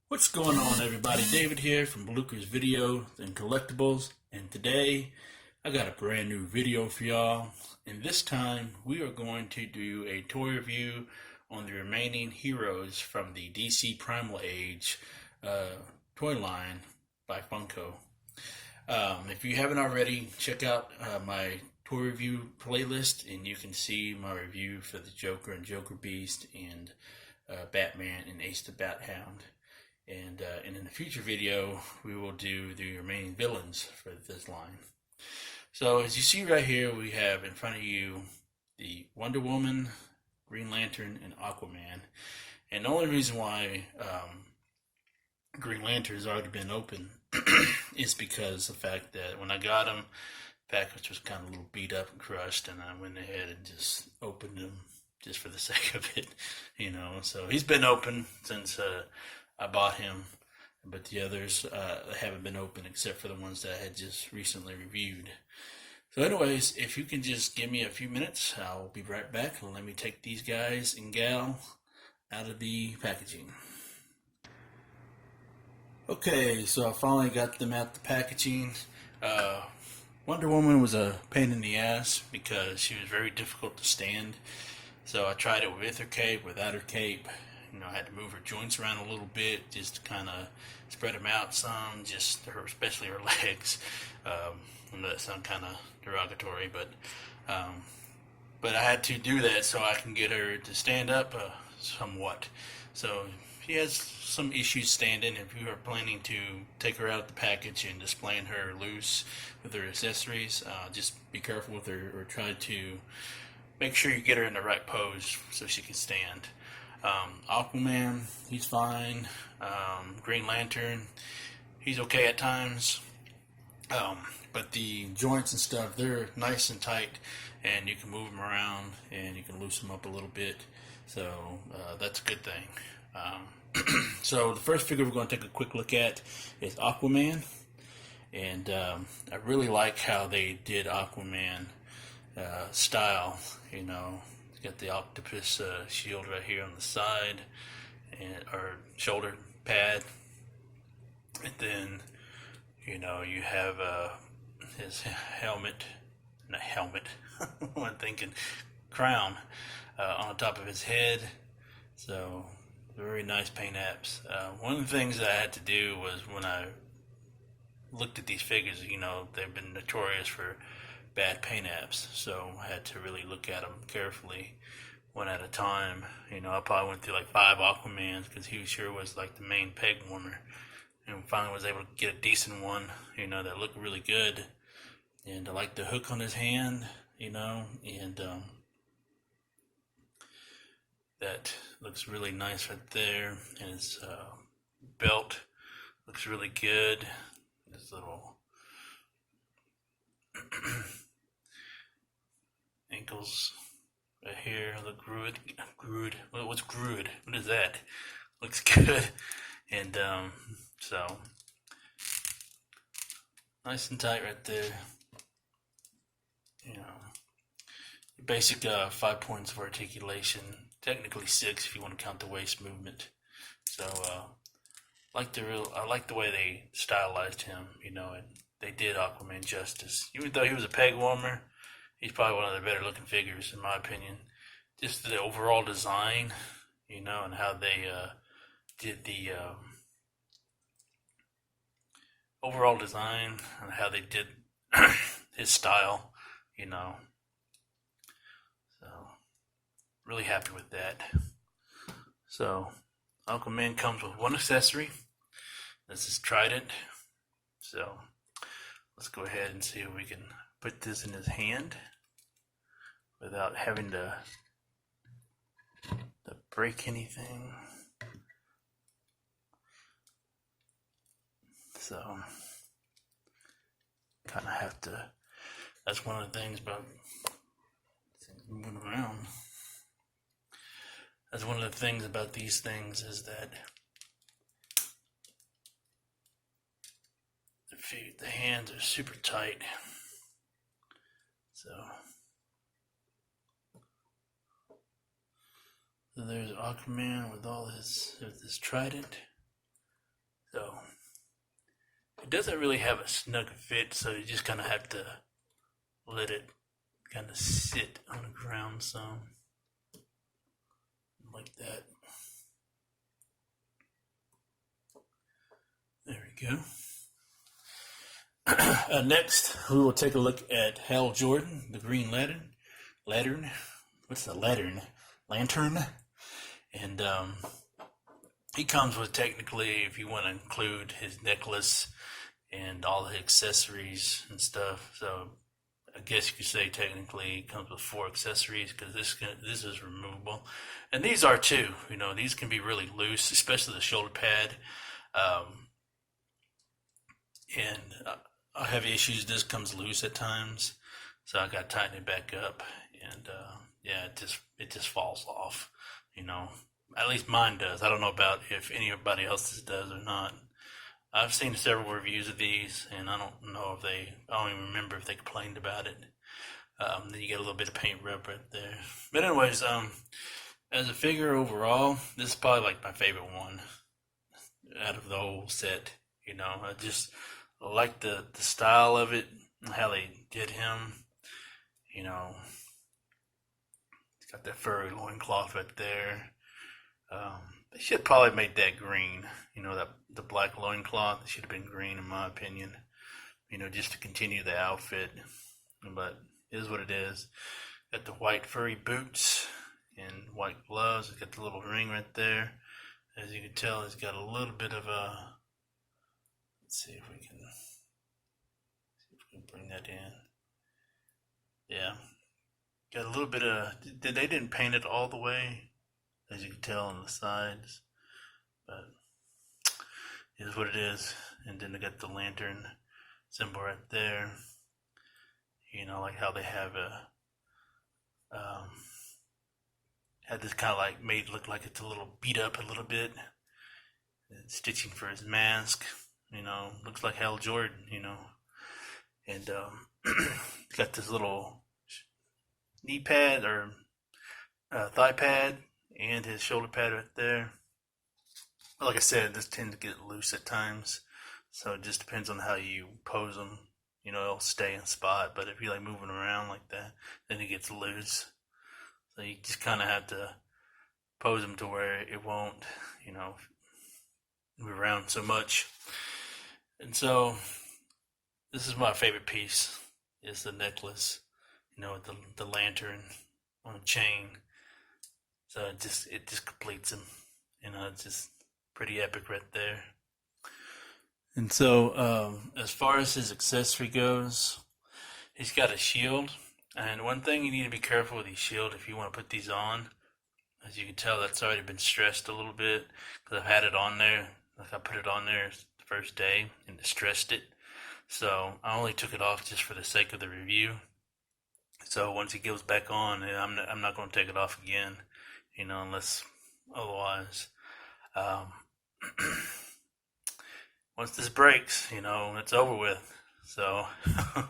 What's going on, everybody? David here from Bluckers Videos and Collectables, and today I got a brand new video for y'all. And this time we are going to do a toy review on the remaining heroes from the DC Primal Age toy line by Funko. If you haven't already, check out my toy review playlist, and you can see my review for the Joker and Joker Beast and Batman and Ace the Bat Hound. And in the future video, we will do the remaining villains for this line. So as you see right here, we have in front of you the Wonder Woman, Green Lantern, and Aquaman. And the only reason why Green Lantern has already been open is because of the fact that when I got him, the package was kind of a little beat up and crushed, and I went ahead and just opened him just for the sake of it, So he's been open since I bought him, but the others haven't been open except for the ones that I had just recently reviewed. So anyways, if you can just give me a few minutes, I'll be right back and let me take these guys and gal out of the packaging. Okay, so I finally got them out the packaging. Wonder Woman was a pain in the ass because she was very difficult to stand. So I tried it with her cape, without her cape. I had to move her joints around a little bit just to kind of spread them out some, just her, especially her legs. I know that sounds kind of derogatory, but I had to do that so I can get her to stand up somewhat. So she has some issues standing. If you are planning to take her out of the package and displaying her loose with her accessories, just be careful with her, or try to make sure you get her in the right pose so she can stand. Aquaman, he's fine. Green Lantern, he's okay at times. But the joints and stuff, they're nice and tight, and you can move them around and you can loosen them up a little bit. So that's a good thing. So the first figure we're going to take a quick look at is Aquaman. And I really like how they did Aquaman style, Got the octopus shield right here on the side, or shoulder pad, and then you have his not helmet. I'm thinking crown on the top of his head. So very nice paint apps. One of the things that I had to do was when I looked at these figures, they've been notorious for bad paint apps, so I had to really look at them carefully, one at a time. I probably went through like 5 Aquamans because he sure was like the main peg warmer, and finally was able to get a decent one, that looked really good. And I like the hook on his hand, and that looks really nice right there. And his belt looks really good. His little ankles right here look grued. What's grued? What is that? Looks good. And so nice and tight right there. Basic 5 points of articulation. Technically 6 if you want to count the waist movement. So I like the way they stylized him. And they did Aquaman justice. Even though he was a peg warmer, he's probably one of the better looking figures in my opinion. Just the overall design, and how they did the overall design and how they did his style, So really happy with that. So Aquaman comes with one accessory. This is Trident. So let's go ahead and see if we can put this in his hand without having to break anything. So kind of have to, that's one of the things about moving around. That's one of the things about these things is that the hands are super tight. So there's Aquaman with all his trident. it doesn't really have a snug fit, so you just kind of have to let it kind of sit on the ground some, like that. There we go. Next, we will take a look at Hal Jordan, the Green Lantern. What's the Lantern? Lantern. And he comes with, technically, if you want to include his necklace and all the accessories and stuff. So I guess you could say technically it comes with 4 accessories, because this is removable, and these are too. You know, these can be really loose, especially the shoulder pad. And I have issues. This comes loose at times, so I got to tighten it back up, and yeah, it just falls off. You know, at least mine does. I don't know about if anybody else's does or not. I've seen several reviews of these, and I don't know if I don't even remember if they complained about it. Then you get a little bit of paint rub right there. But anyways, as a figure overall, this is probably like my favorite one out of the whole set. You know, I just like the style of it, how they did him. You know, he's got that furry loincloth right there. They should probably make that green. You know, that the black loincloth, it should have been green in my opinion. You know, just to continue the outfit. But it is what it is. Got the white furry boots and white gloves. It's got the little ring right there. As you can tell, it's got a little bit of a. Let's see if we can bring that in. Yeah, got a little bit of. They didn't paint it all the way, as you can tell on the sides, but it is what it is. And then they got the lantern symbol right there. You know, like how they have had this kind of like made it look like it's a little beat up a little bit. And stitching for his mask, you know, looks like Hal Jordan, you know. And got this little knee pad or thigh pad and his shoulder pad right there. Like I said, this tends to get loose at times, so it just depends on how you pose them. You know, it'll stay in spot, but if you like moving around like that, then it gets loose. So you just kind of have to pose them to where it won't, you know, move around so much. And so this is my favorite piece, is the necklace, you know, the lantern on a chain. So it just completes him. You know, it's just pretty epic right there. And so, as far as his accessory goes, he's got a shield. And one thing you need to be careful with these shield if you want to put these on. As you can tell, that's already been stressed a little bit, because I've had it on there. Like I put it on there the first day and stressed it. So I only took it off just for the sake of the review. So once it goes back on, I'm not going to take it off again, you know, unless otherwise. Once this breaks, you know, it's over with. So you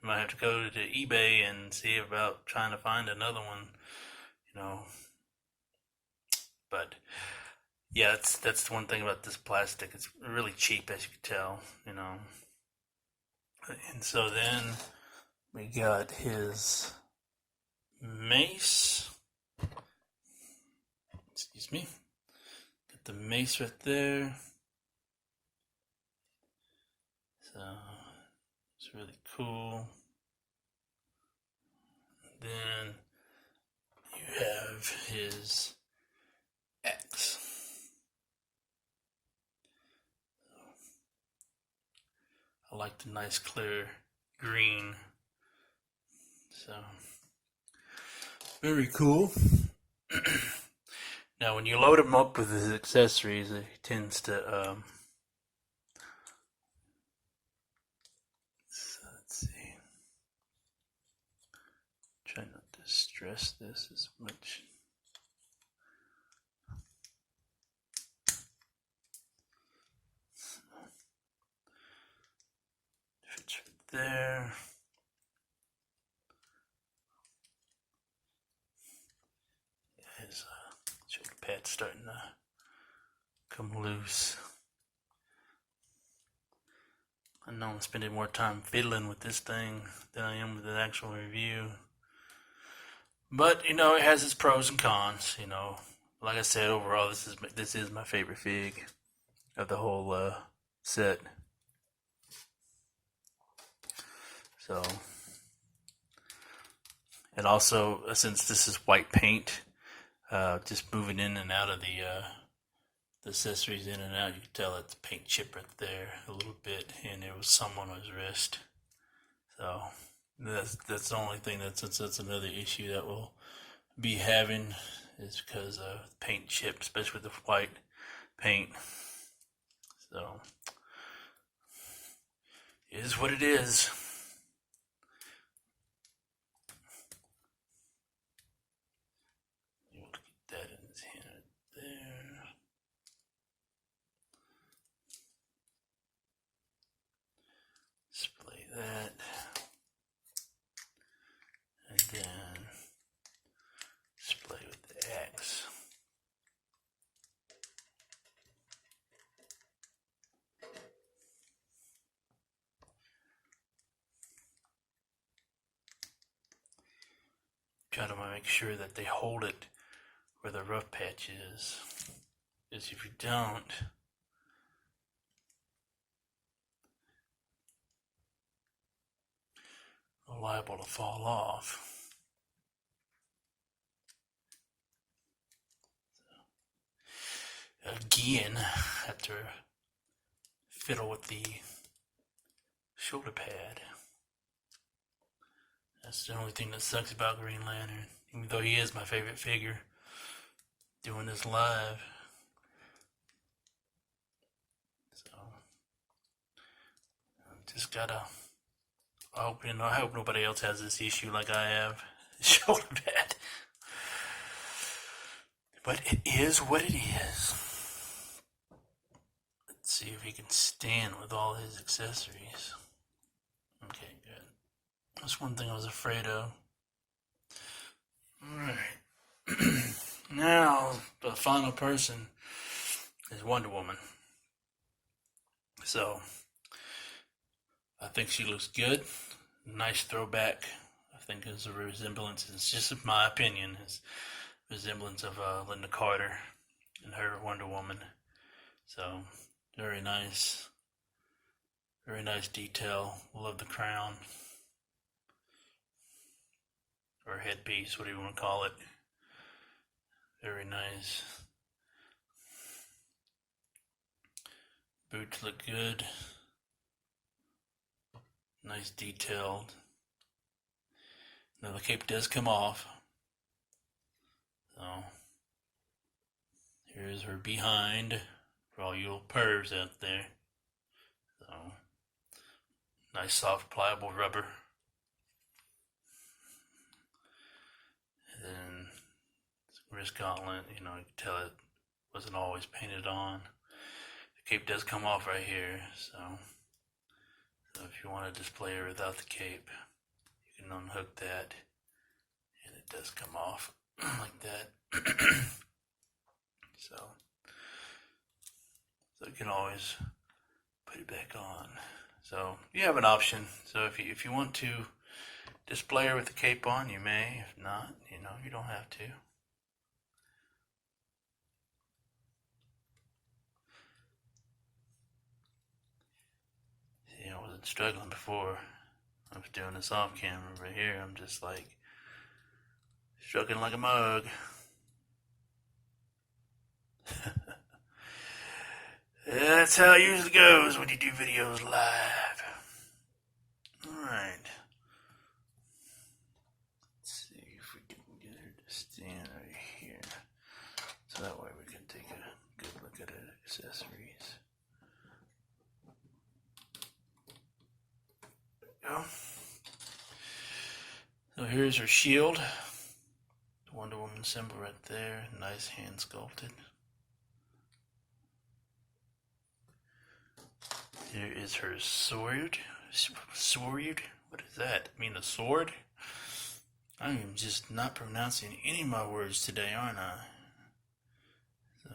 might have to go to eBay and see about trying to find another one, you know. But yeah, that's the one thing about this plastic. It's really cheap, as you can tell, you know. And so then we got his mace. Excuse me. Got the mace right there. So it's really cool. Then you have his axe. I like the nice clear green. So very cool. Now when you load him up with his accessories, he tends to so let's see. Try not to stress this as much. Fits right there. His shoulder pad's starting to come loose. know I'm spending more time fiddling with this thing than I am with the actual review. But, you know, it has its pros and cons, you know. Like I said, overall, this is my favorite fig of the whole set. So, and also, since this is white paint, just moving in and out of the accessories in and out, you can tell that the paint chip right there a little bit, and there was some on his wrist. So that's the only thing that's another issue that we'll be having, is because of paint chip, especially with the white paint. So it is what it is. You want to get that in his hand right there. Display that. And then display with the X. Try to make sure that they hold it where the rough patch is. Because if you don't, they're liable to fall off. Again, have to fiddle with the shoulder pad. That's the only thing that sucks about Green Lantern. Even though he is my favorite figure, doing this live. So, just gotta, I hope nobody else has this issue like I have. Shoulder pad. But it is what it is. Let's see if he can stand with all his accessories. Okay, good. That's one thing I was afraid of. Alright. Now, the final person is Wonder Woman. So, I think she looks good. Nice throwback. I think it's a resemblance. It's just my opinion. It's a resemblance of Linda Carter and her Wonder Woman. So, very nice. Very nice detail. Love the crown. Or headpiece, whatever you want to call it. Very nice. Boots look good. Nice detailed. Now the cape does come off. So here's her behind for all you little pervs out there. So nice soft pliable rubber. And then wrist gauntlet, you know, you can tell it wasn't always painted on. The cape does come off right here, so if you want to display her without the cape, you can unhook that, and it does come off like that. so you can always put it back on. So you have an option. So if you want to display her with the cape on, you may. If not, you know, you don't have to. See, I wasn't struggling before. I was doing this off camera, but here I'm just like struggling like a mug. That's how it usually goes when you do videos live. Alright. Let's see if we can get her to stand right here. So that way we can take a good look at her accessories. There we go. So here's her shield. The Wonder Woman symbol right there. Nice hand sculpted. Here is her sword. Sword? What is that? I mean a sword? I am just not pronouncing any of my words today, aren't I? So,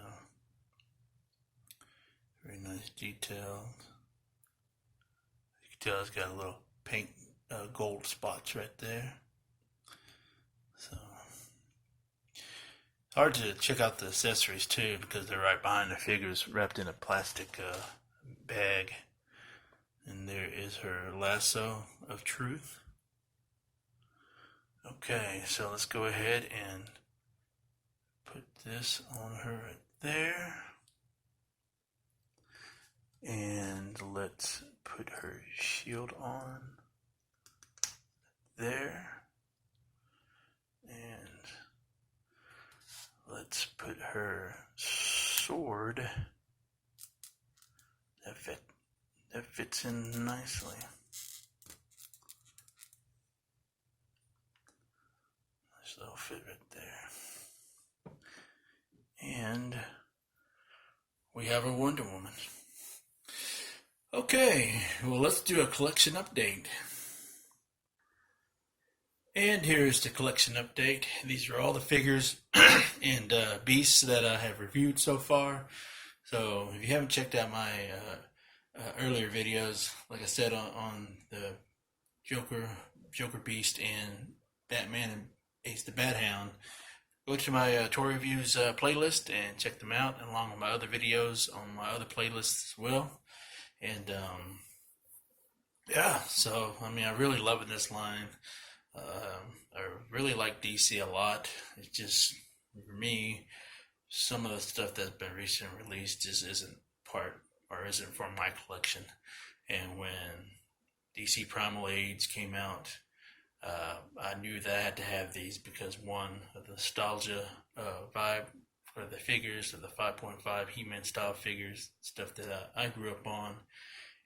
very nice detail. skull's got a little pink gold spots right there. So hard to check out the accessories too because they're right behind the figures, wrapped in a plastic bag. And there is her lasso of truth. Okay, so let's go ahead and put this on her right there. And let's put her shield on there. And let's put her sword. That fits in nicely. Nice little fit right there. And we have a Wonder Woman. Okay, well, let's do a collection update. And here's the collection update. These are all the figures and beasts that I have reviewed so far. So if you haven't checked out my earlier videos, like I said, on the Joker Beast and Batman and Ace the Bat Hound, go to my toy reviews playlist and check them out, along with my other videos on my other playlists as well. And yeah, so I mean, I'm really loving this line. I really like DC a lot. It's just, for me, some of the stuff that's been recently released just isn't for my collection. And when DC Primal Age came out, I knew that I had to have these because, one, of the nostalgia vibe for the figures, of the 5.5 He-Man style figures, stuff that I grew up on,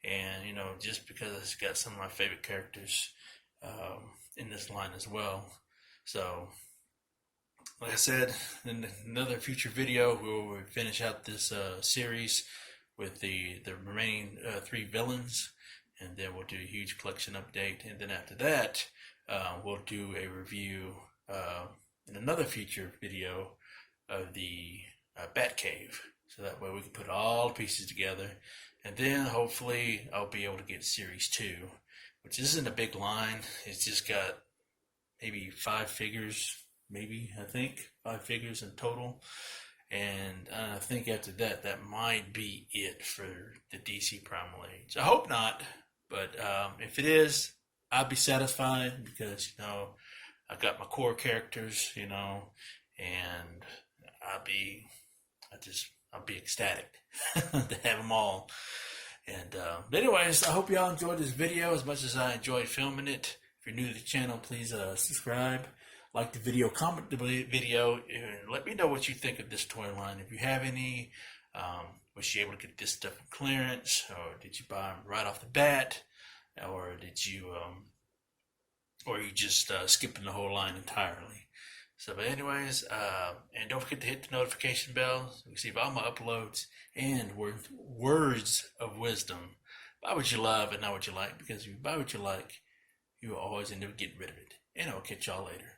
and just because it's got some of my favorite characters in this line as well. So, like I said, in another future video, we'll finish out this series with the remaining 3 villains, and then we'll do a huge collection update. And then after that, we'll do a review in another future video of the Batcave, so that way we can put all the pieces together. And then hopefully I'll be able to get Series 2, which isn't a big line. It's just got maybe 5 figures, I think 5 figures in total. And I think after that, that might be it for the DC Primal Age. I hope not, but if it is, I'll be satisfied because, I got my core characters, and I'll be ecstatic to have them all. And but anyways, I hope y'all enjoyed this video as much as I enjoyed filming it. If you're new to the channel, please subscribe, like the video, comment the video, and let me know what you think of this toy line. If you have any, was you able to get this stuff from clearance, or did you buy them right off the bat, or did you, or are you just skipping the whole line entirely? So, but anyways, and don't forget to hit the notification bell so you receive all my uploads and words of wisdom. Buy what you love and not what you like, because if you buy what you like, you will always end up getting rid of it. And I'll catch y'all later.